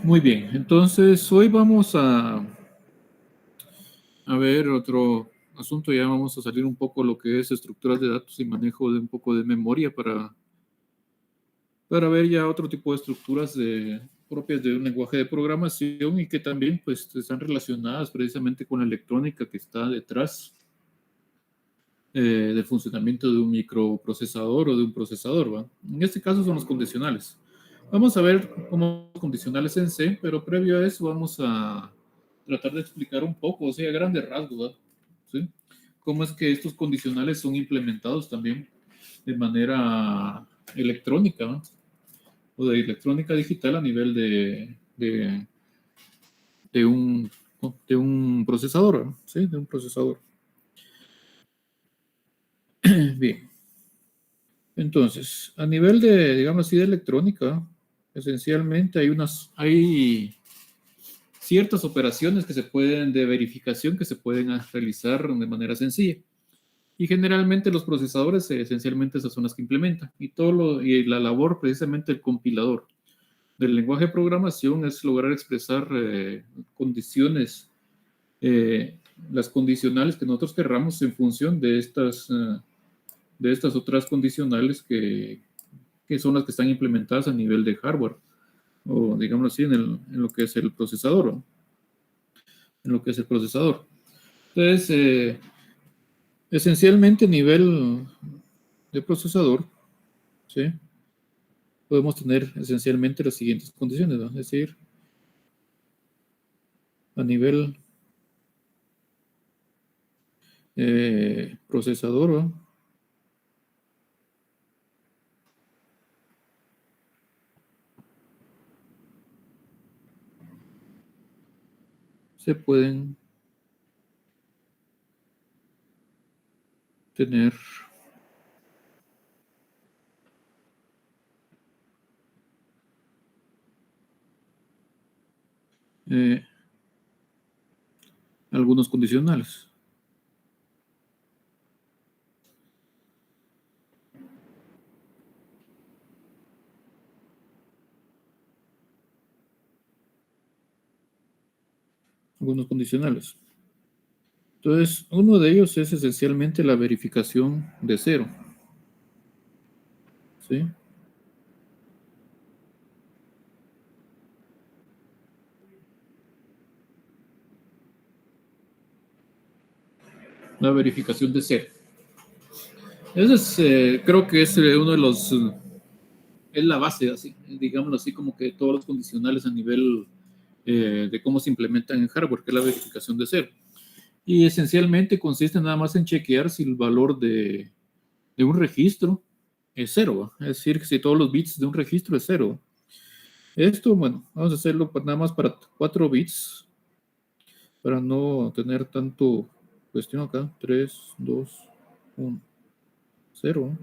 Muy bien, entonces hoy vamos a ver otro asunto, ya vamos a salir un poco lo que es estructuras de datos y manejo de un poco de memoria para ver ya otro tipo de estructuras propias de un lenguaje de programación y que también pues están relacionadas precisamente con la electrónica que está detrás del funcionamiento de un microprocesador o de un procesador, ¿va? En este caso son los condicionales. Vamos a ver cómo los condicionales en C, pero previo a eso vamos a tratar de explicar un poco, o sea, a grandes rasgos, ¿va? ¿Sí? Cómo es que estos condicionales son implementados también de manera electrónica, ¿va? O de electrónica digital a nivel de un, de un procesador, ¿va? ¿Sí? De un procesador. Bien. Entonces, a nivel de, digamos así, de electrónica, esencialmente hay ciertas operaciones que se pueden, de verificación que se pueden realizar de manera sencilla. Y generalmente los procesadores, esencialmente esas son las que implementan. Y la labor precisamente del compilador del lenguaje de programación es lograr expresar condiciones, eh, las condicionales que nosotros querramos en función de estas otras condicionales que son las que están implementadas a nivel de hardware, o digamos así, en lo que es el procesador, ¿no? En lo que es el procesador. Entonces, esencialmente a nivel de procesador, ¿sí? Podemos tener esencialmente las siguientes condiciones, ¿no? Es decir, a nivel procesador, ¿no? Se pueden tener eh, algunos condicionales. Algunos condicionales. Entonces, uno de ellos es esencialmente la verificación de cero, ¿sí? La verificación de cero. Ese es, creo que es uno de los, es la base, así, digámoslo así, como que todos los condicionales a nivel de cómo se implementan en hardware, que es la verificación de cero. Y esencialmente consiste nada más en chequear si el valor de un registro es cero, ¿va? Es decir, si todos los bits de un registro es cero. Esto, bueno, vamos a hacerlo nada más para 4 bits, para no tener tanto cuestión acá. 3, 2, 1, 0.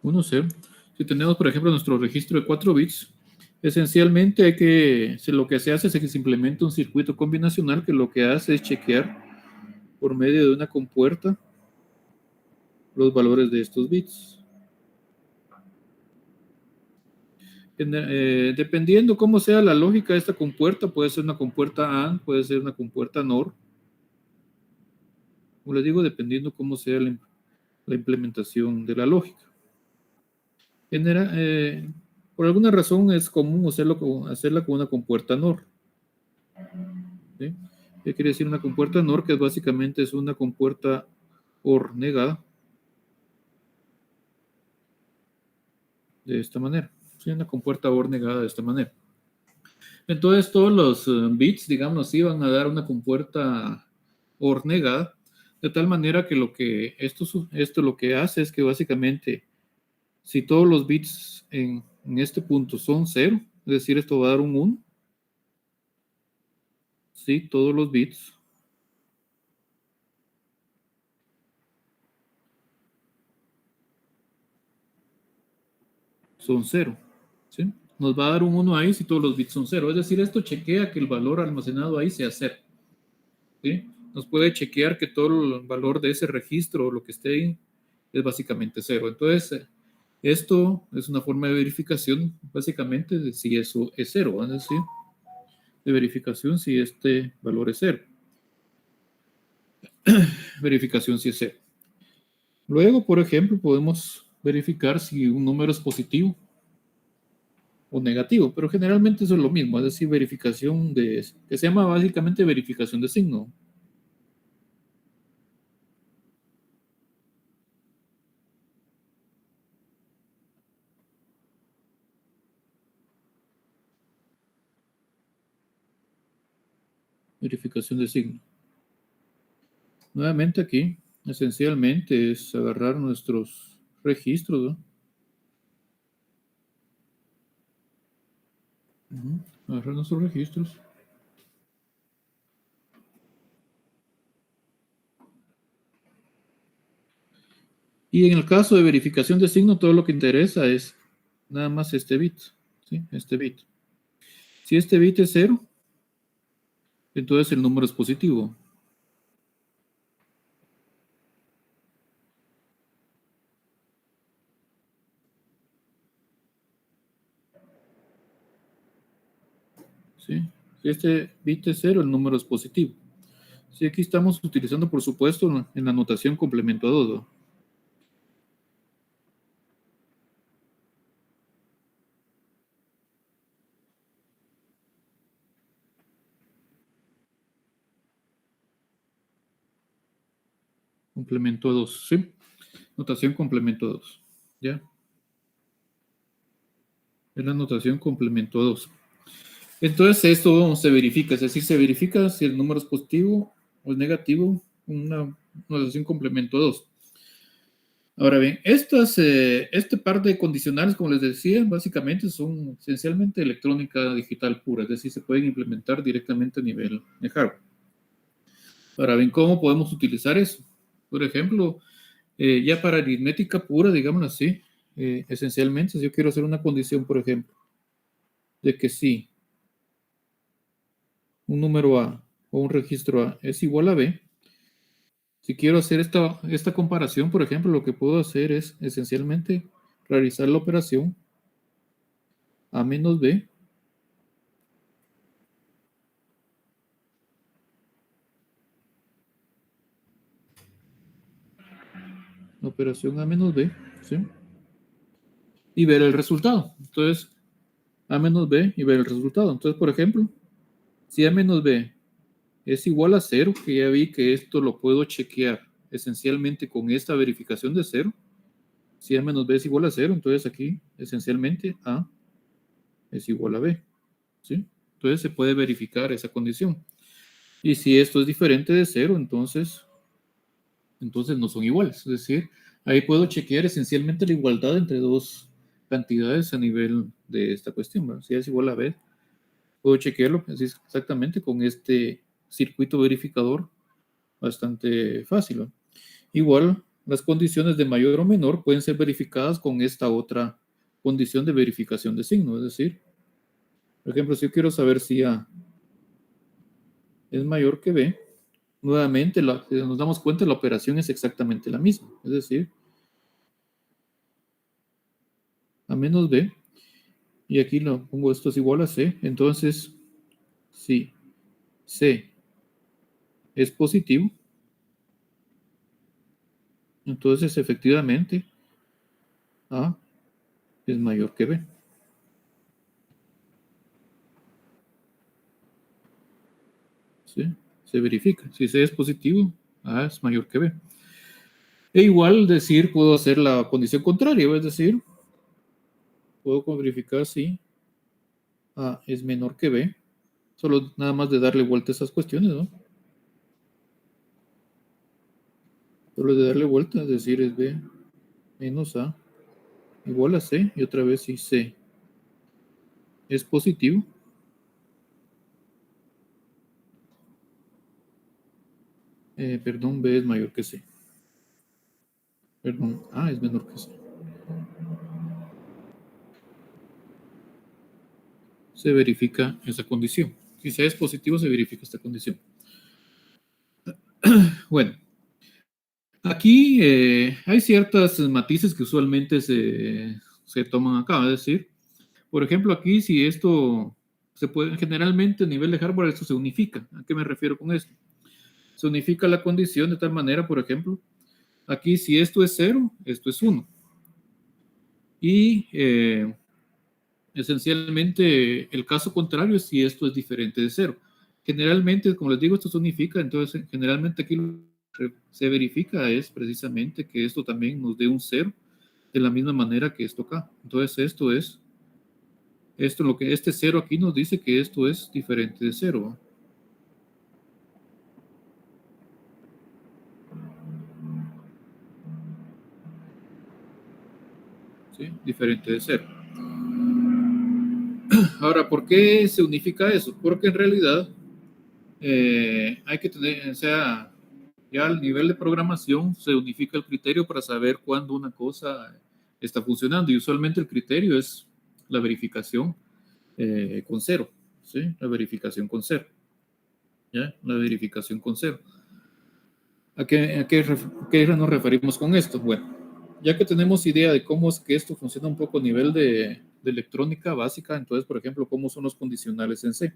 1, 0. Si tenemos, por ejemplo, nuestro registro de 4 bits, esencialmente lo que se hace es que se implementa un circuito combinacional que lo que hace es chequear por medio de una compuerta los valores de estos bits. Dependiendo cómo sea la lógica de esta compuerta, puede ser una compuerta AND, puede ser una compuerta NOR. Como les digo, dependiendo cómo sea la implementación de la lógica. Genera, por alguna razón es común hacerla con una compuerta NOR. ¿Sí? ¿Qué quiere decir una compuerta NOR? Que básicamente es una compuerta OR negada de esta manera. ¿Sí? Una compuerta OR negada de esta manera. Entonces todos los bits, digamos así, van a dar una compuerta OR negada, de tal manera que esto lo que hace es que básicamente, si todos los bits en este punto son 0, es decir, esto va a dar un 1, ¿sí? Todos los bits son 0, ¿sí? Nos va a dar un 1 ahí si todos los bits son 0, es decir, esto chequea que el valor almacenado ahí sea 0, ¿sí? nos puede chequear que todo el valor de ese registro o lo que esté ahí es básicamente cero. Entonces, esto es una forma de verificación básicamente de si eso es cero, es decir, de verificación si este valor es cero. Verificación si es cero. Luego, por ejemplo, podemos verificar si un número es positivo o negativo, pero generalmente eso es lo mismo, es decir, verificación que se llama básicamente verificación de signo. Verificación de signo. Nuevamente aquí, esencialmente es agarrar nuestros registros, ¿no? Agarrar nuestros registros. Y en el caso de verificación de signo, todo lo que interesa es nada más este bit, ¿sí? Este bit. Si este bit es cero, entonces el número es positivo. ¿Sí? Si este bit es cero, el número es positivo. Sí, aquí estamos utilizando, por supuesto, en la notación complemento a 2, ¿no? Complemento a 2, ¿sí? Notación complemento a 2, ¿ya? Es la notación complemento a 2. Entonces esto se verifica, es decir, se verifica si el número es positivo o es negativo, una notación complemento a 2. Ahora bien, este par de condicionales, como les decía, básicamente son esencialmente electrónica digital pura, es decir, se pueden implementar directamente a nivel de hardware. Ahora bien, ¿cómo podemos utilizar eso? Por ejemplo, ya para aritmética pura, digamos así, esencialmente, si yo quiero hacer una condición, por ejemplo, de que si un número A o un registro A es igual a B, si quiero hacer esta comparación, por ejemplo, lo que puedo hacer es esencialmente realizar la operación A menos B, la operación A menos B, ¿sí? Y ver el resultado. Entonces, A menos B y ver el resultado. Entonces, por ejemplo, si A menos B es igual a cero, que ya vi que esto lo puedo chequear esencialmente con esta verificación de cero. Si A menos B es igual a cero, entonces aquí esencialmente A es igual a B, ¿sí? Entonces se puede verificar esa condición. Y si esto es diferente de cero, entonces no son iguales. Es decir, ahí puedo chequear esencialmente la igualdad entre dos cantidades a nivel de esta cuestión, ¿verdad? Si es igual a B, puedo chequearlo así exactamente con este circuito verificador bastante fácil, ¿no? Igual, las condiciones de mayor o menor pueden ser verificadas con esta otra condición de verificación de signo. Es decir, por ejemplo, si yo quiero saber si A es mayor que B, nuevamente nos damos cuenta la operación es exactamente la misma. Es decir, A menos B, y aquí lo pongo, esto es igual a C, entonces si C es positivo, entonces efectivamente A es mayor que B. ¿Sí? Se verifica. Si C es positivo, A es mayor que B. E igual decir, puedo hacer la condición contraria, es decir, puedo verificar si A es menor que B, solo nada más de darle vuelta a esas cuestiones, ¿no? Solo de darle vuelta, es decir, es B menos A igual a C, y otra vez si C es positivo, perdón, B es mayor que C, perdón, A es menor que C. Se verifica esa condición. Si C es positivo, se verifica esta condición. Bueno, aquí hay ciertas matices que usualmente se toman acá, es decir, por ejemplo, aquí si esto se puede, generalmente a nivel de hardware esto se unifica. ¿A qué me refiero con esto? Se unifica la condición de tal manera, por ejemplo, aquí si esto es 0, esto es 1. Y esencialmente el caso contrario es si esto es diferente de 0. Generalmente, como les digo, esto se unifica, entonces generalmente aquí lo que se verifica es precisamente que esto también nos dé un 0 de la misma manera que esto acá. Entonces esto lo que este 0 aquí nos dice que esto es diferente de 0. ¿Sí? Diferente de 0. Ahora, ¿por qué se unifica eso? Porque en realidad hay que tener, o sea, ya al nivel de programación se unifica el criterio para saber cuándo una cosa está funcionando y usualmente el criterio es la verificación con 0, ¿sí? La verificación con 0, ¿ya? La verificación con 0. ¿A qué nos referimos con esto? Bueno, ya que tenemos idea de cómo es que esto funciona un poco a nivel de electrónica básica, entonces, por ejemplo, cómo son los condicionales en C.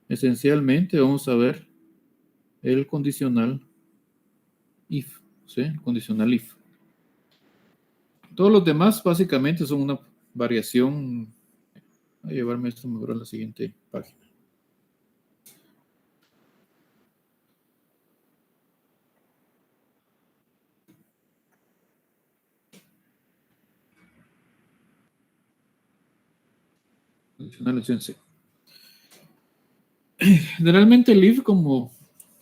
Esencialmente vamos a ver el condicional if, ¿sí? El condicional if. Todos los demás básicamente son una variación. Voy a llevarme esto mejor a la siguiente página. Condicionales en C. Generalmente el if como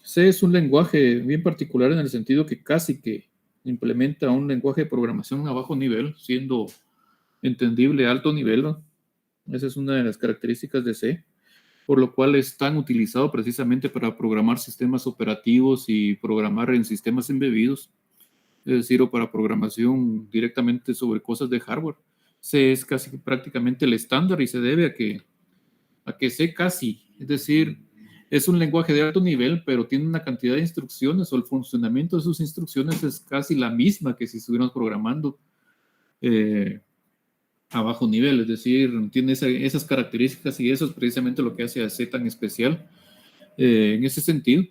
C es un lenguaje bien particular en el sentido que casi que implementa un lenguaje de programación a bajo nivel, siendo entendible a alto nivel, ¿no? Esa es una de las características de C, por lo cual es tan utilizado precisamente para programar sistemas operativos y programar en sistemas embebidos, es decir, o para programación directamente sobre cosas de hardware. C es casi prácticamente el estándar y se debe a que C casi, es decir, es un lenguaje de alto nivel, pero tiene una cantidad de instrucciones o el funcionamiento de sus instrucciones es casi la misma que si estuviéramos programando eh, a bajo nivel, es decir, tiene esas características y eso es precisamente lo que hace a C tan especial en ese sentido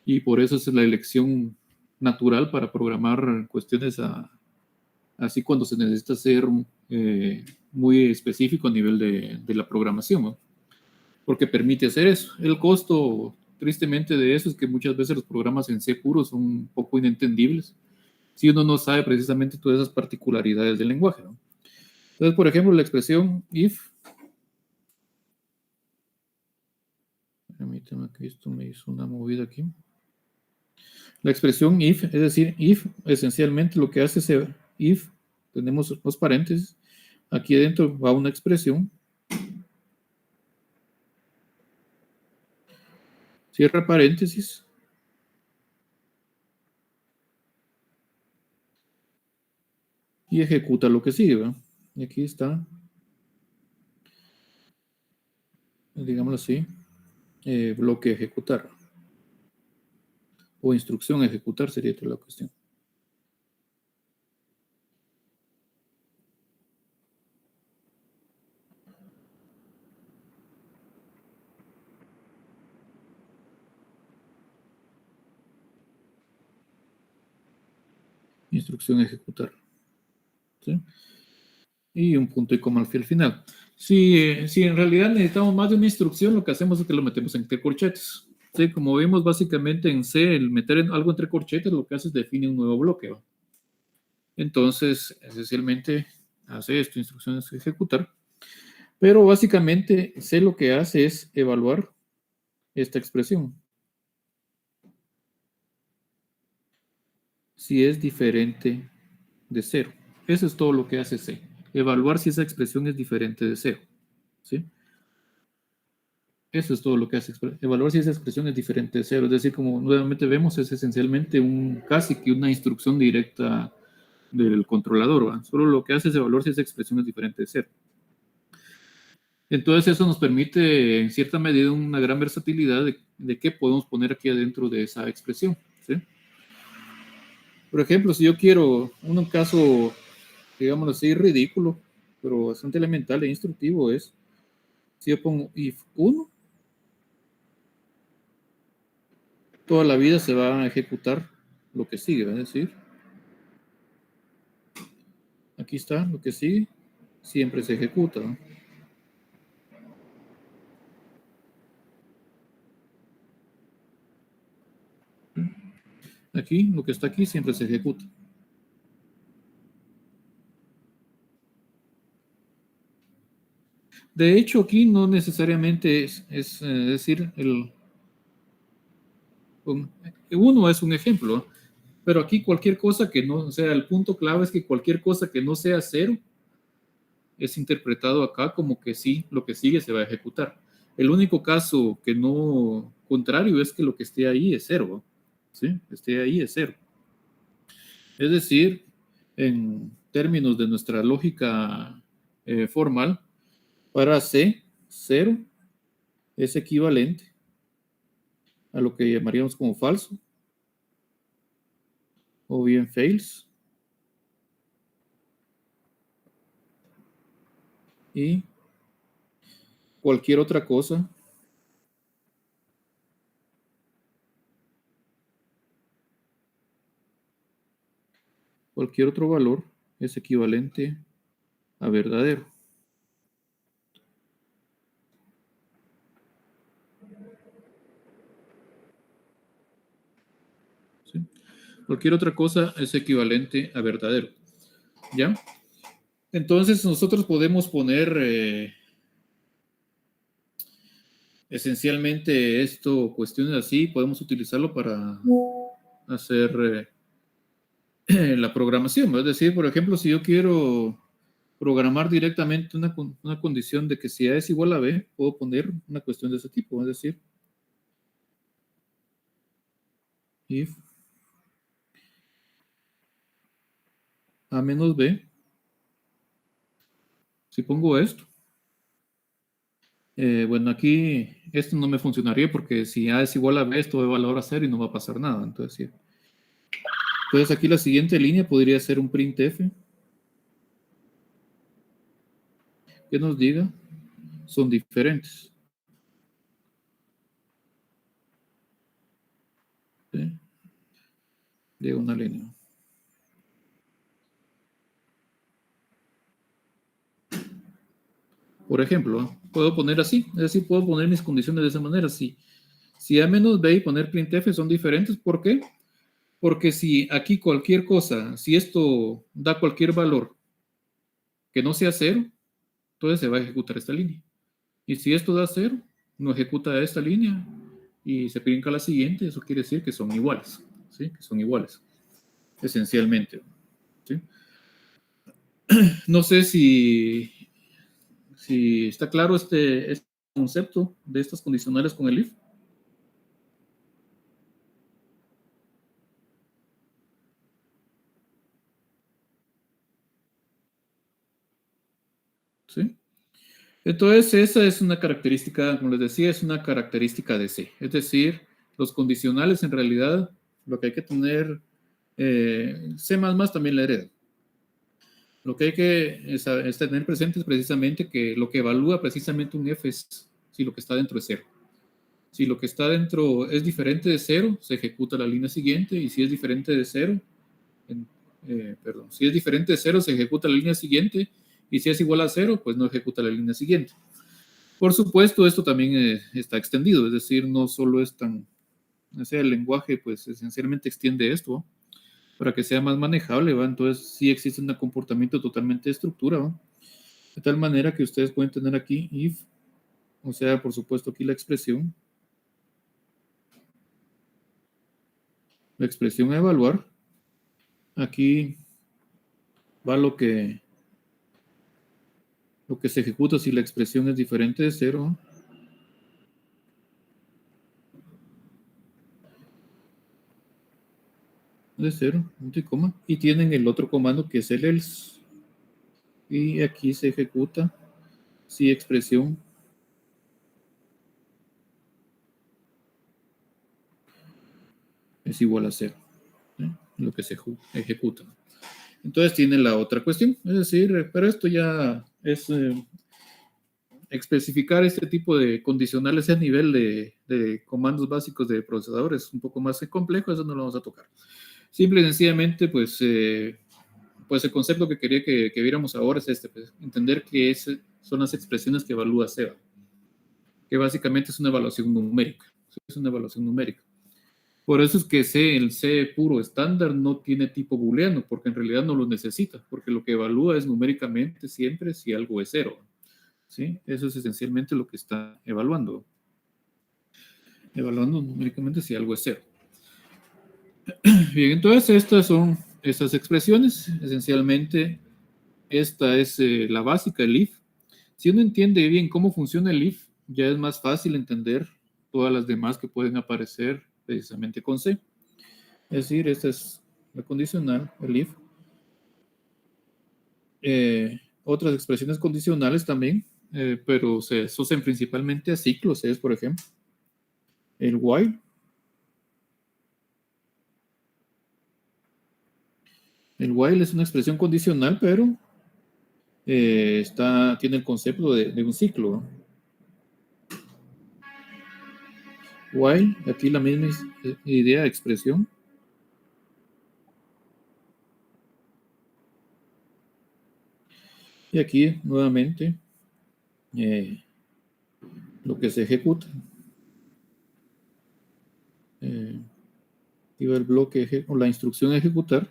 y por eso es la elección natural para programar cuestiones así cuando se necesita ser muy específico a nivel de la programación, ¿no? Porque permite hacer eso. El costo, tristemente, de eso es que muchas veces los programas en C puro son un poco inentendibles si uno no sabe precisamente todas esas particularidades del lenguaje, ¿no? Entonces, por ejemplo, la expresión if, permítame que esto me hizo una movida aquí. La expresión if, es decir, if, esencialmente lo que hace es if, tenemos los paréntesis, aquí adentro va una expresión, cierra paréntesis, y ejecuta lo que sigue, ¿verdad? Y aquí está, digámoslo así, bloque ejecutar, o instrucción ejecutar sería toda la cuestión. Instrucción ejecutar, ¿sí? Y un punto y coma al final. Si en realidad necesitamos más de una instrucción, lo que hacemos es que lo metemos entre corchetes. Sí, como vimos básicamente en C, el meter algo entre corchetes lo que hace es define un nuevo bloque, ¿va? Entonces, esencialmente hace esto, instrucciones ejecutar. Pero básicamente C lo que hace es evaluar esta expresión. Si es diferente de 0. Eso es todo lo que hace C. Evaluar si esa expresión es diferente de 0. ¿Sí? Eso es todo lo que hace, evaluar si esa expresión es diferente de 0. Es decir, como nuevamente vemos, es esencialmente casi que una instrucción directa del controlador, ¿va? Solo lo que hace es evaluar si esa expresión es diferente de 0. Entonces eso nos permite en cierta medida una gran versatilidad de qué podemos poner aquí adentro de esa expresión, ¿sí? Por ejemplo, si yo quiero un caso, digámoslo así, ridículo, pero bastante elemental e instructivo es, si yo pongo if 1, toda la vida se va a ejecutar lo que sigue, es decir, aquí está lo que sigue, siempre se ejecuta, ¿no? Aquí, lo que está aquí siempre se ejecuta. De hecho, aquí no necesariamente es decir, uno es un ejemplo, pero aquí cualquier cosa que no, o sea, el punto clave es que cualquier cosa que no sea cero es interpretado acá como que sí, lo que sigue se va a ejecutar. El único caso que no contrario es que lo que esté ahí es cero, ¿sí? Esté ahí es cero. Es decir, en términos de nuestra lógica formal, para C, cero es equivalente a lo que llamaríamos como falso, o bien fails, y cualquier otra cosa, cualquier otro valor es equivalente a verdadero. ¿Sí? Cualquier otra cosa es equivalente a verdadero. ¿Ya? Entonces nosotros podemos poner esencialmente esto, cuestiones así, podemos utilizarlo para hacer la programación. Es decir, por ejemplo, si yo quiero programar directamente una condición de que si A es igual a B, puedo poner una cuestión de ese tipo. Es decir, if A menos B, si pongo esto, bueno, aquí esto no me funcionaría porque si A es igual a B, esto va a valor a 0 y no va a pasar nada. Entonces, sí. Entonces aquí la siguiente línea podría ser un printf que nos diga son diferentes. ¿Sí? De una línea. Por ejemplo, puedo poner así, es decir, puedo poner mis condiciones de esa manera. Si A menos B y poner printf son diferentes, ¿por qué? Porque si aquí cualquier cosa, si esto da cualquier valor que no sea cero, entonces se va a ejecutar esta línea. Y si esto da cero, no ejecuta esta línea y se brinca a la siguiente, eso quiere decir que son iguales, ¿sí? Que son iguales, esencialmente, ¿sí? No sé si está claro este concepto de estas condicionales con el if. ¿Sí? Entonces, esa es una característica, como les decía, es una característica de C. Es decir, los condicionales en realidad, lo que hay que tener, C++ también la hereda. Lo que hay que es tener presente es precisamente que lo que evalúa precisamente un F es si lo que está dentro es cero. Si lo que está dentro es diferente de cero, se ejecuta la línea siguiente, y si es diferente de cero, si es diferente de cero, se ejecuta la línea siguiente, y si es igual a cero, pues no ejecuta la línea siguiente. Por supuesto, esto también está extendido, es decir, no solo es tan, o sea, el lenguaje pues esencialmente extiende esto, ¿no? Para que sea más manejable, ¿va? Entonces sí existe un comportamiento totalmente de estructura, ¿va? De tal manera que ustedes pueden tener aquí if, o sea, por supuesto aquí la expresión a evaluar, aquí va lo que se ejecuta si la expresión es diferente de cero, de cero, punto y coma, y tienen el otro comando que es el else, y aquí se ejecuta si expresión es igual a 0, lo que se ejecuta. Entonces tiene la otra cuestión, es decir, pero esto ya es especificar este tipo de condicionales a nivel de comandos básicos de procesadores, un poco más complejo, eso no lo vamos a tocar. Simple y sencillamente, pues el concepto que quería que viéramos ahora es este, pues, entender que son las expresiones que evalúa SEBA, que básicamente es una evaluación numérica, es una evaluación numérica. Por eso es que el C puro estándar no tiene tipo booleano, porque en realidad no lo necesita, porque lo que evalúa es numéricamente siempre si algo es 0. ¿Sí? Eso es esencialmente lo que está evaluando. Evaluando numéricamente si algo es 0. Bien, entonces estas son esas expresiones. Esencialmente, esta es la básica, el if. Si uno entiende bien cómo funciona el if, ya es más fácil entender todas las demás que pueden aparecer precisamente con C. Es decir, esta es la condicional, el if. Otras expresiones condicionales también, pero se asocian principalmente a ciclos, es por ejemplo el while. El while es una expresión condicional, pero tiene el concepto de un ciclo. While, aquí la misma idea, expresión. Y aquí nuevamente lo que se ejecuta. Activa el bloque o la instrucción ejecutar.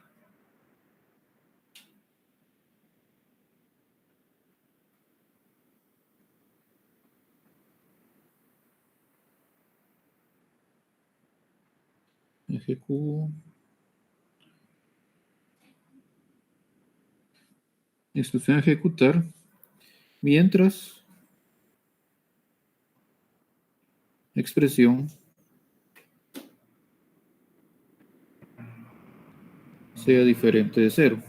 Instrucción ejecutar. Mientras expresión sea diferente de 0.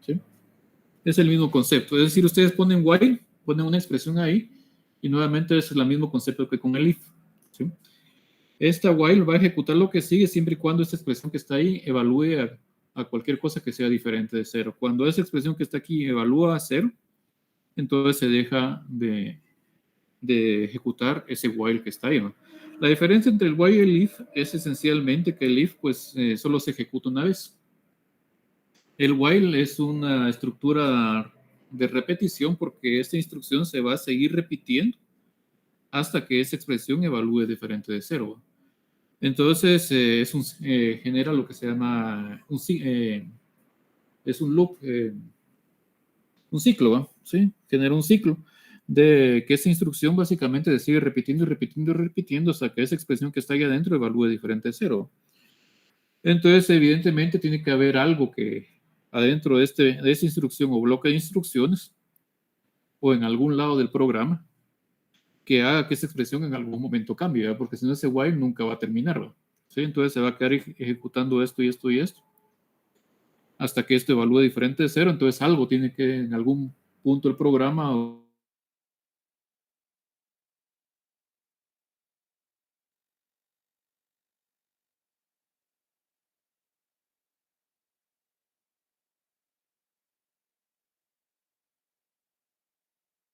¿Sí? Es el mismo concepto. Es decir, ustedes ponen while, ponen una expresión ahí, y nuevamente es el mismo concepto que con el if. ¿Sí? Esta while va a ejecutar lo que sigue siempre y cuando esta expresión que está ahí evalúe a cualquier cosa que sea diferente de 0. Cuando esa expresión que está aquí evalúa a 0, entonces se deja de ejecutar ese while que está ahí, ¿no? La diferencia entre el while y el if es esencialmente que el if pues solo se ejecuta una vez. El while es una estructura de repetición porque esta instrucción se va a seguir repitiendo hasta que esa expresión evalúe diferente de 0. Entonces genera lo que se llama es un loop, un ciclo, ¿va? ¿Sí? Genera un ciclo de que esa instrucción básicamente se sigue repitiendo y repitiendo y repitiendo hasta que esa expresión que está ahí adentro evalúe diferente de 0. Entonces, evidentemente, tiene que haber algo que adentro de esa instrucción o bloque de instrucciones o en algún lado del programa que haga que esa expresión en algún momento cambie, ¿verdad? Porque si no ese while nunca va a terminar, ¿verdad? ¿Sí? Entonces se va a quedar ejecutando esto y esto y esto hasta que esto evalúe diferente de 0. Entonces algo tiene que en algún punto el programa o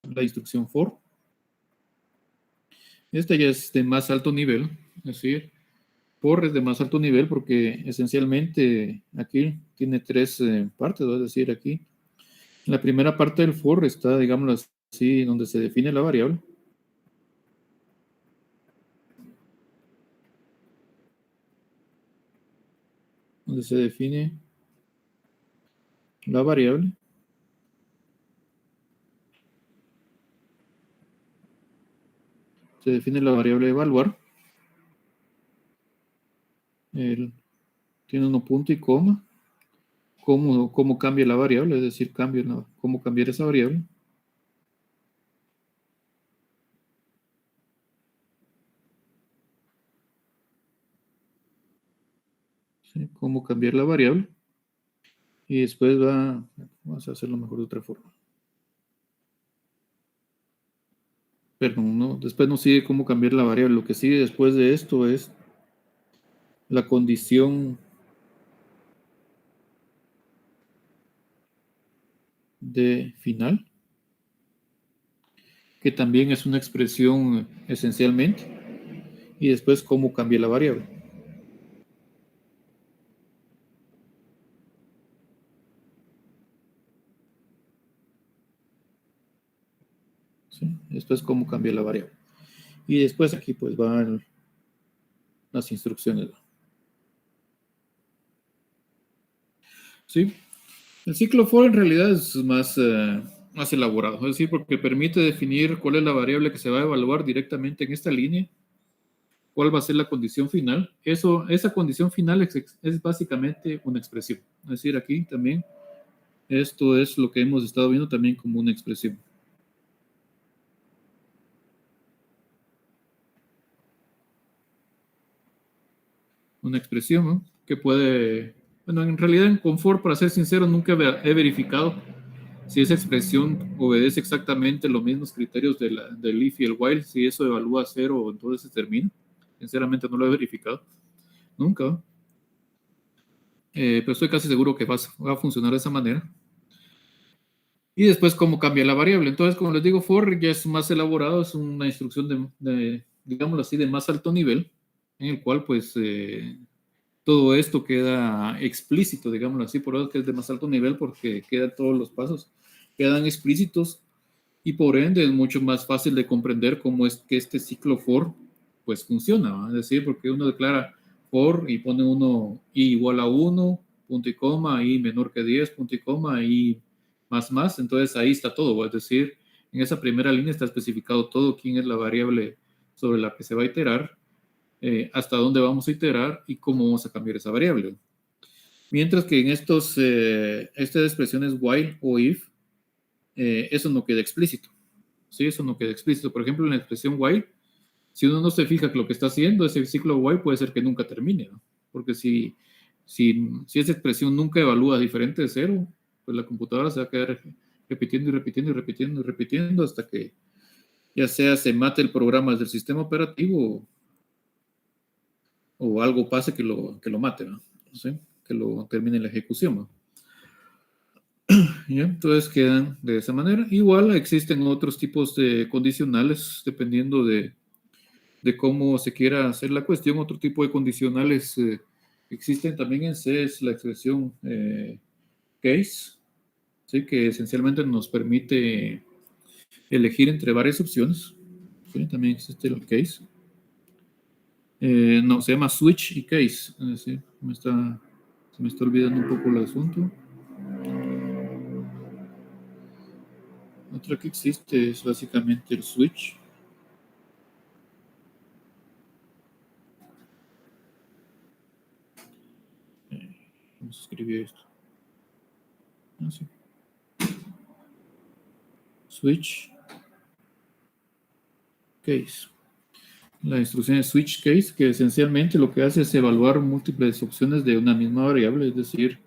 la instrucción for. Esta ya es de más alto nivel, es decir, for es de más alto nivel porque esencialmente aquí tiene tres partes, es decir, aquí en la primera parte del for está, digámoslo así, donde se define la variable. Donde se define la variable. Se define la variable evaluar. Tiene uno punto y coma. Cómo cambia la variable, es decir, cómo cambiar esa variable. ¿Sí? Cómo cambiar la variable. Y después vamos a hacerlo mejor de otra forma. Perdón, no, después no sigue cómo cambiar la variable. Lo que sigue después de esto es la condición de final, que también es una expresión esencialmente, y después cómo cambia la variable. ¿Sí? Después cómo cambia la variable. Y después aquí pues van las instrucciones. ¿Sí? El ciclo for en realidad es más elaborado, es decir, porque permite definir cuál es la variable que se va a evaluar directamente en esta línea, cuál va a ser la condición final. Esa condición final es básicamente una expresión. Es decir, aquí también esto es lo que hemos estado viendo también como una expresión. Una expresión, ¿no? Que puede... Bueno, en realidad en Confort, para ser sincero, nunca he verificado si esa expresión obedece exactamente los mismos criterios del if y el while, si eso evalúa cero, entonces se termina. Sinceramente no lo he verificado. Nunca. ¿No? Pero estoy casi seguro que va a funcionar de esa manera. Y después, cómo cambia la variable. Entonces, como les digo, for ya es más elaborado, es una instrucción digámoslo así, de más alto nivel, en el cual, pues, todo esto queda explícito, digámoslo así, por eso que es de más alto nivel, porque quedan todos los pasos, quedan explícitos, y por ende es mucho más fácil de comprender cómo es que este ciclo for, pues, funciona, ¿va? Es decir, porque uno declara for y pone uno i igual a 1, punto y coma, i menor que 10, punto y coma, i más, entonces ahí está todo, ¿va? Es decir, en esa primera línea está especificado todo, quién es la variable sobre la que se va a iterar, hasta dónde vamos a iterar y cómo vamos a cambiar esa variable. Mientras que en estas expresiones while o if, eso no queda explícito. ¿Sí? Eso no queda explícito. Por ejemplo, en la expresión while, si uno no se fija que lo que está haciendo, ese ciclo while puede ser que nunca termine, ¿no? Porque si esa expresión nunca evalúa diferente de cero, pues la computadora se va a quedar repitiendo y repitiendo y repitiendo y repitiendo hasta que ya sea se mate el programa del sistema operativo o algo pase que lo mate, ¿no? ¿Sí? Que lo termine la ejecución, ¿no? ¿Ya? Entonces quedan de esa manera. Igual existen otros tipos de condicionales dependiendo de cómo se quiera hacer la cuestión. Otro tipo de condicionales existen también en C, es la expresión case, ¿sí? Que esencialmente nos permite elegir entre varias opciones. ¿Sí? También existe el case. No, se llama switch y case. ¿Sí? Se me está olvidando un poco el asunto. Otra que existe es básicamente el switch. ¿Cómo se escribió esto? Ah, sí. Switch case. La instrucción es switch case, que esencialmente lo que hace es evaluar múltiples opciones de una misma variable, es decir,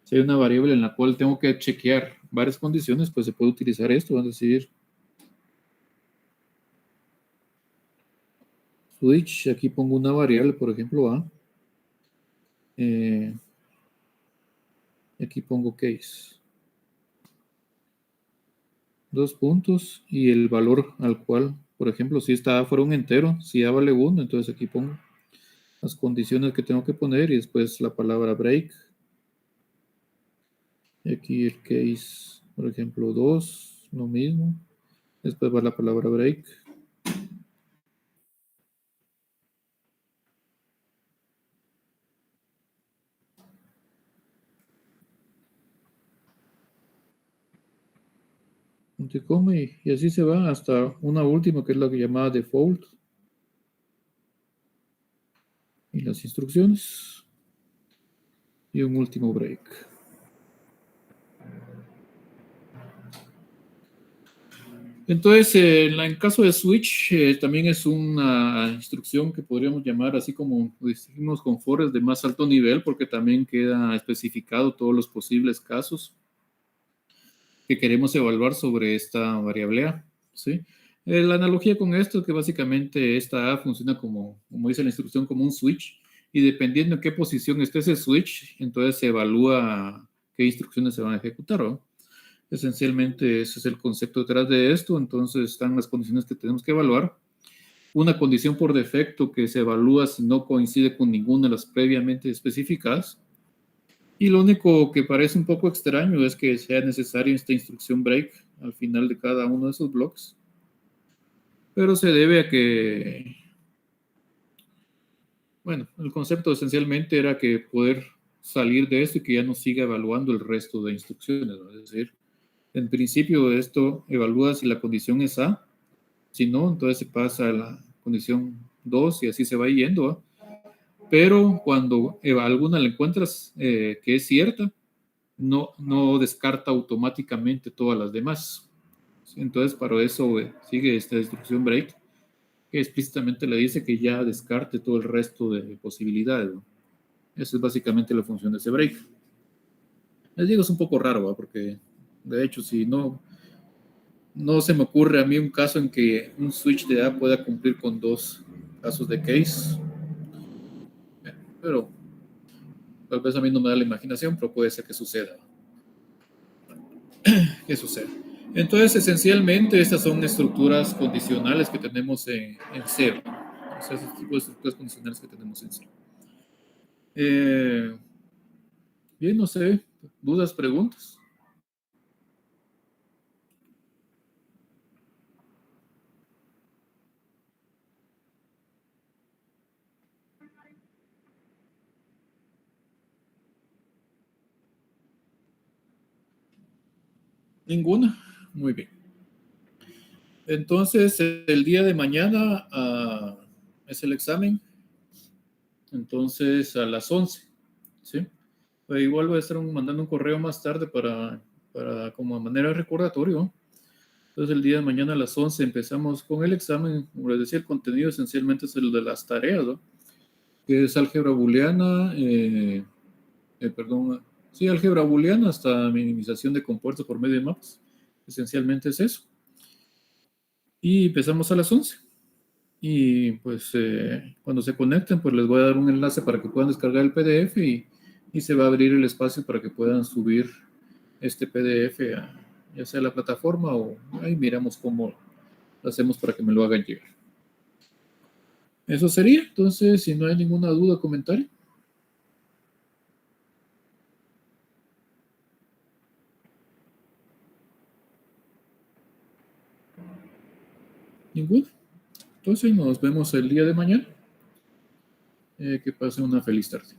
si hay una variable en la cual tengo que chequear varias condiciones, pues se puede utilizar esto, es decir, switch, aquí pongo una variable, por ejemplo, A, aquí pongo case, dos puntos, y el valor al cual, por ejemplo, si esta A fuera un entero, si A vale 1, entonces aquí pongo las condiciones que tengo que poner y después la palabra break. Y aquí el case, por ejemplo, 2, lo mismo. Después va la palabra break. Punto y coma y así se va hasta una última que es la que llamada default. Y las instrucciones. Y un último break. Entonces, en caso de switch, también es una instrucción que podríamos llamar así como dijimos con fores de más alto nivel, porque también queda especificado todos los posibles casos que queremos evaluar sobre esta variable A, ¿sí? La analogía con esto es que básicamente esta A funciona como dice la instrucción, como un switch, y dependiendo en qué posición esté ese switch, entonces se evalúa qué instrucciones se van a ejecutar, ¿no? Esencialmente ese es el concepto detrás de esto, entonces están las condiciones que tenemos que evaluar. Una condición por defecto que se evalúa si no coincide con ninguna de las previamente especificadas. Y lo único que parece un poco extraño es que sea necesaria esta instrucción break al final de cada uno de esos blocks. Pero se debe a que, bueno, el concepto esencialmente era que poder salir de esto y que ya no siga evaluando el resto de instrucciones, ¿no? Es decir, en principio esto evalúa si la condición es A, si no, entonces se pasa a la condición 2 y así se va yendo, ¿eh? Pero cuando alguna la encuentras que es cierta, no descarta automáticamente todas las demás. Entonces, para eso sigue esta instrucción break, que explícitamente le dice que ya descarte todo el resto de posibilidades, ¿no? Esa es básicamente la función de ese break. Les digo, es un poco raro, ¿va? Porque de hecho, si no se me ocurre a mí un caso en que un switch de A pueda cumplir con dos casos de case, pero tal vez a mí no me da la imaginación, pero puede ser que suceda. Que suceda. Entonces, esencialmente, estas son estructuras condicionales que tenemos en C. O sea, ese tipo de estructuras condicionales que tenemos en C. Bien, no sé, dudas, preguntas. Ninguna. Muy bien. Entonces, el día de mañana es el examen. Entonces, a las 11. ¿Sí? Pero igual voy a estar mandando un correo más tarde para como manera de recordatorio. Entonces, el día de mañana a las 11 empezamos con el examen. Como les decía, el contenido esencialmente es el de las tareas, ¿no? Que es álgebra booleana, perdón, sí, álgebra booleana hasta minimización de compuertos por medio de mapas. Esencialmente es eso. Y empezamos a las 11. Y pues cuando se conecten, pues les voy a dar un enlace para que puedan descargar el PDF y se va a abrir el espacio para que puedan subir este PDF ya sea a la plataforma o ahí miramos cómo lo hacemos para que me lo hagan llegar. Eso sería, entonces, si no hay ninguna duda o comentario. Ninguna. Entonces nos vemos el día de mañana. Que pasen una feliz tarde.